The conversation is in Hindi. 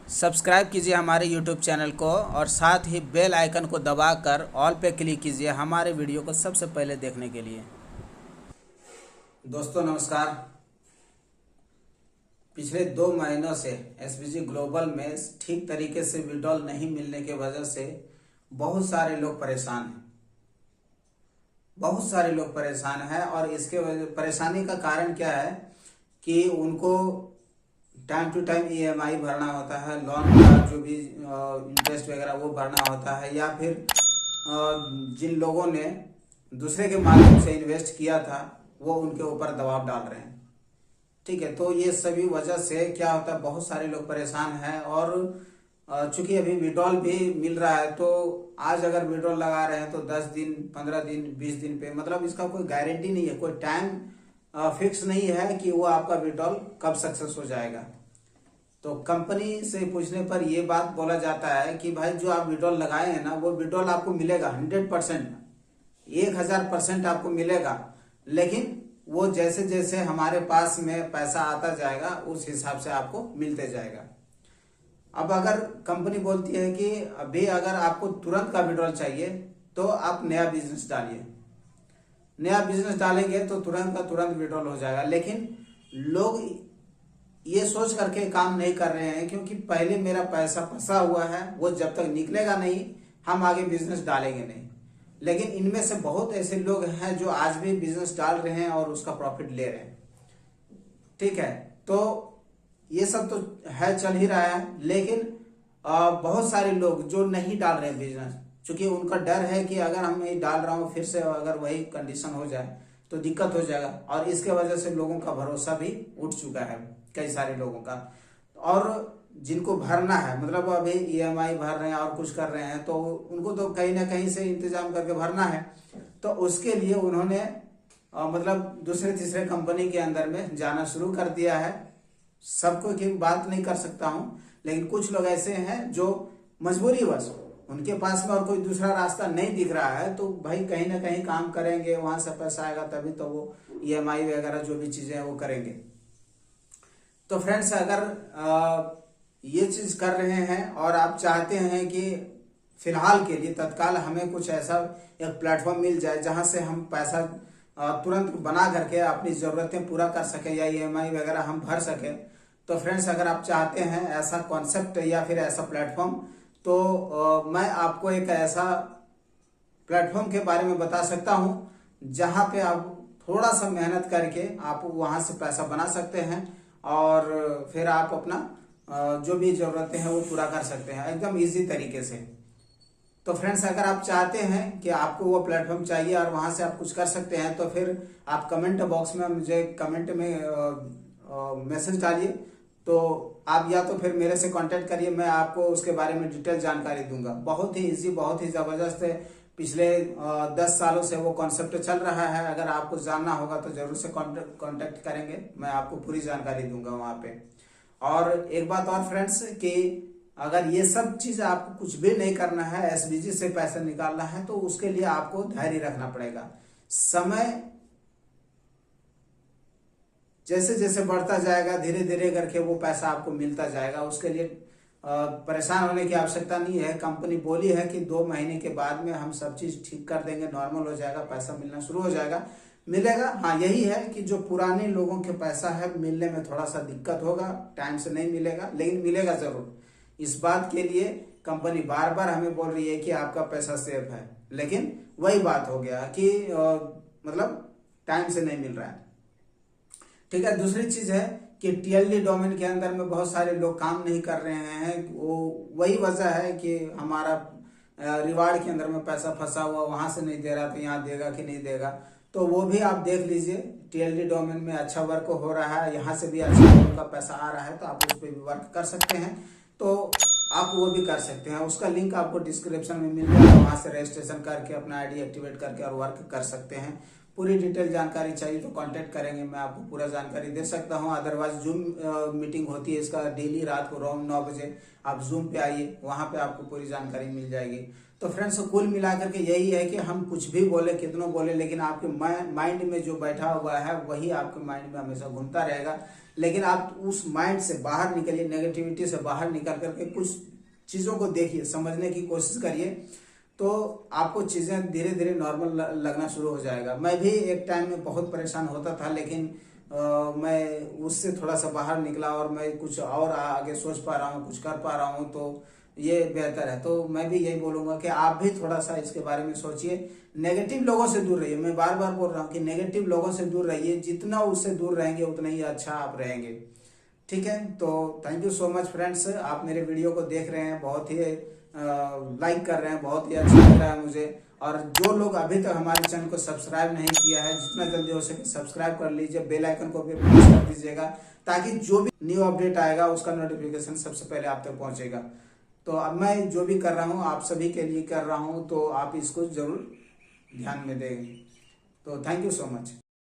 सब्सक्राइब कीजिए हमारे यूट्यूब चैनल को और साथ ही बेल आइकन को दबाकर ऑल पे क्लिक कीजिए हमारे वीडियो को सबसे पहले देखने के लिए। दोस्तों नमस्कार। पिछले 2 महीनों से एसबीजी ग्लोबल में ठीक तरीके से विड्रॉल नहीं मिलने के वजह से बहुत सारे लोग परेशान हैं और इसके परेशानी का कारण क्या है कि उनको टाइम टू टाइम ईएमआई भरना होता है, लोन का जो भी इंटरेस्ट वगैरह वो भरना होता है, या फिर जिन लोगों ने दूसरे के माध्यम से इन्वेस्ट किया था वो उनके ऊपर दबाव डाल रहे हैं। ठीक है, तो ये सभी वजह से क्या होता है, बहुत सारे लोग परेशान हैं। और चूंकि अभी विड्रॉल भी मिल रहा है तो आज अगर विड्रॉल लगा रहे हैं तो 10 दिन 15 दिन 20 दिन पे, मतलब इसका कोई गारंटी नहीं है, कोई टाइम फिक्स नहीं है कि वो आपका विड्रॉल कब सक्सेस हो जाएगा। तो कंपनी से पूछने पर ये बात बोला जाता है कि भाई जो आप विड्रॉल लगाए हैं ना वो विड्रॉल आपको मिलेगा 100%, 1000% आपको मिलेगा, लेकिन वो जैसे जैसे हमारे पास में पैसा आता जाएगा उस हिसाब से आपको मिलते जाएगा। अब अगर कंपनी बोलती है कि अभी अगर आपको तुरंत का विड्रॉल चाहिए तो आप नया बिजनेस डालिए, नया बिजनेस डालेंगे तो तुरंत का तुरंत विड्रॉल हो जाएगा। लेकिन लोग ये सोच करके काम नहीं कर रहे हैं क्योंकि पहले मेरा पैसा फंसा हुआ है, वो जब तक निकलेगा नहीं हम आगे बिजनेस डालेंगे नहीं। लेकिन इनमें से बहुत ऐसे लोग हैं जो आज भी बिजनेस डाल रहे हैं और उसका प्रॉफिट ले रहे हैं। ठीक है, तो ये सब तो है, चल ही रहा है, लेकिन बहुत सारे लोग जो नहीं डाल रहे हैं बिजनेस, क्योंकि उनका डर है कि अगर हम नहीं डाल रहा हूँ फिर से अगर वही कंडीशन हो जाए तो दिक्कत हो जाएगा, और इसके वजह से लोगों का भरोसा भी उठ चुका है, कई सारे लोगों का। और जिनको भरना है, मतलब अभी ईएमआई भर रहे हैं और कुछ कर रहे हैं, तो उनको तो कहीं ना कहीं से इंतजाम करके भरना है, तो उसके लिए उन्होंने मतलब दूसरे तीसरे कंपनी के अंदर में जाना शुरू कर दिया है। सबको की बात नहीं कर सकता हूँ, लेकिन कुछ लोग ऐसे हैं जो मजबूरीवश उनके पास में और कोई दूसरा रास्ता नहीं दिख रहा है तो भाई कहीं ना कहीं काम करेंगे, वहां से पैसा आएगा तभी तो वो ईएमआई वगैरह जो भी चीजें हैं वो करेंगे। तो फ्रेंड्स, अगर ये चीज कर रहे हैं और आप चाहते हैं कि फिलहाल के लिए तत्काल हमें कुछ ऐसा एक प्लेटफॉर्म मिल जाए जहां से हम पैसा तुरंत बना करके अपनी जरूरतें पूरा कर सके या ईएमआई वगैरह हम भर सके, तो फ्रेंड्स अगर आप चाहते हैं ऐसा कॉन्सेप्ट या फिर ऐसा प्लेटफॉर्म, तो मैं आपको एक ऐसा प्लेटफॉर्म के बारे में बता सकता हूं जहां पे आप थोड़ा सा मेहनत करके आप वहां से पैसा बना सकते हैं और फिर आप अपना जो भी जरूरतें हैं वो पूरा कर सकते हैं एकदम इजी तरीके से। तो फ्रेंड्स, अगर आप चाहते हैं कि आपको वो प्लेटफॉर्म चाहिए और वहां से आप कुछ कर सकते हैं तो फिर आप कमेंट बॉक्स में मुझे कमेंट में मैसेज डालिए, तो आप या तो फिर मेरे से कांटेक्ट करिए, मैं आपको उसके बारे में डिटेल जानकारी दूंगा। बहुत ही इजी, बहुत ही जबरदस्त है, पिछले 10 सालों से वो कॉन्सेप्ट चल रहा है। अगर आपको जानना होगा तो जरूर से कांटेक्ट करेंगे, मैं आपको पूरी जानकारी दूंगा वहां पे। और एक बात और फ्रेंड्स, कि अगर ये सब चीज आपको कुछ भी नहीं करना है, एसबीजी से पैसा निकालना है, तो उसके लिए आपको धैर्य रखना पड़ेगा। समय जैसे जैसे बढ़ता जाएगा धीरे धीरे करके वो पैसा आपको मिलता जाएगा, उसके लिए परेशान होने की आवश्यकता नहीं है। कंपनी बोली है कि 2 महीने के बाद में हम सब चीज ठीक कर देंगे, नॉर्मल हो जाएगा, पैसा मिलना शुरू हो जाएगा, मिलेगा। हाँ, यही है कि जो पुराने लोगों के पैसा है मिलने में थोड़ा सा दिक्कत होगा, टाइम से नहीं मिलेगा, लेकिन मिलेगा जरूर। इस बात के लिए कंपनी बार बार हमें बोल रही है कि आपका पैसा सेफ है, लेकिन वही बात हो गया कि मतलब टाइम से नहीं मिल रहा है। ठीक है, दूसरी चीज है कि टीएलडी डोमेन के अंदर में बहुत सारे लोग काम नहीं कर रहे हैं। वो वही वजह है कि हमारा रिवार्ड के अंदर में पैसा फंसा हुआ, वहां से नहीं दे रहा तो यहाँ देगा कि नहीं देगा, तो वो भी आप देख लीजिए। टीएलडी डोमेन में अच्छा वर्क हो रहा है, यहाँ से भी अच्छा का पैसा आ रहा है, तो आप उस पर भी वर्क कर सकते हैं, तो आप वो भी कर सकते हैं। उसका लिंक आपको डिस्क्रिप्शन में मिल जाएगा, वहां से रजिस्ट्रेशन करके अपना आईडी एक्टिवेट करके और वर्क कर सकते हैं। पूरी डिटेल जानकारी चाहिए तो कांटेक्ट करेंगे, मैं आपको पूरा जानकारी दे सकता हूं। अदरवाइज जूम मीटिंग होती है इसका डेली रात को अराउंड 9 बजे, आप जूम पे आइए, वहां पे आपको पूरी जानकारी मिल जाएगी। तो फ्रेंड्स कुल मिलाकर के यही है कि हम कुछ भी बोले, कितनों बोले, लेकिन आपके माइंड में जो बैठा हुआ है वही आपके माइंड में हमेशा घूमता रहेगा। लेकिन आप उस माइंड से बाहर निकलिए, नेगेटिविटी से बाहर निकल करके कुछ चीजों को देखिए, समझने की कोशिश करिए, तो आपको चीजें धीरे धीरे नॉर्मल लगना शुरू हो जाएगा। मैं भी एक टाइम में बहुत परेशान होता था, लेकिन मैं उससे थोड़ा सा बाहर निकला और मैं कुछ और आगे सोच पा रहा हूँ, कुछ कर पा रहा हूँ, तो ये बेहतर है। तो मैं भी यही बोलूंगा कि आप भी थोड़ा सा इसके बारे में सोचिए, नेगेटिव लोगों से दूर रहिए। मैं बार बार बोल रहा हूँ कि नेगेटिव लोगों से दूर रहिए, जितना उससे दूर रहेंगे उतना ही अच्छा आप रहेंगे। ठीक है, तो thank you so much friends, आप मेरे वीडियो को देख रहे हैं, बहुत ही लाइक कर रहे हैं, बहुत ही अच्छा लग रहा है मुझे। और जो लोग अभी तक हमारे चैनल को सब्सक्राइब नहीं किया है, जितना जल्दी हो सके सब्सक्राइब कर लीजिए, बेल आइकन को भी प्रेस कर दीजिएगा, ताकि जो भी न्यू अपडेट आएगा उसका नोटिफिकेशन सबसे पहले आप तक पहुंचेगा। तो अब मैं जो भी कर रहा हूँ आप सभी के लिए कर रहा हूँ, तो आप इसको जरूर ध्यान में देंगे। तो थैंक यू सो मच।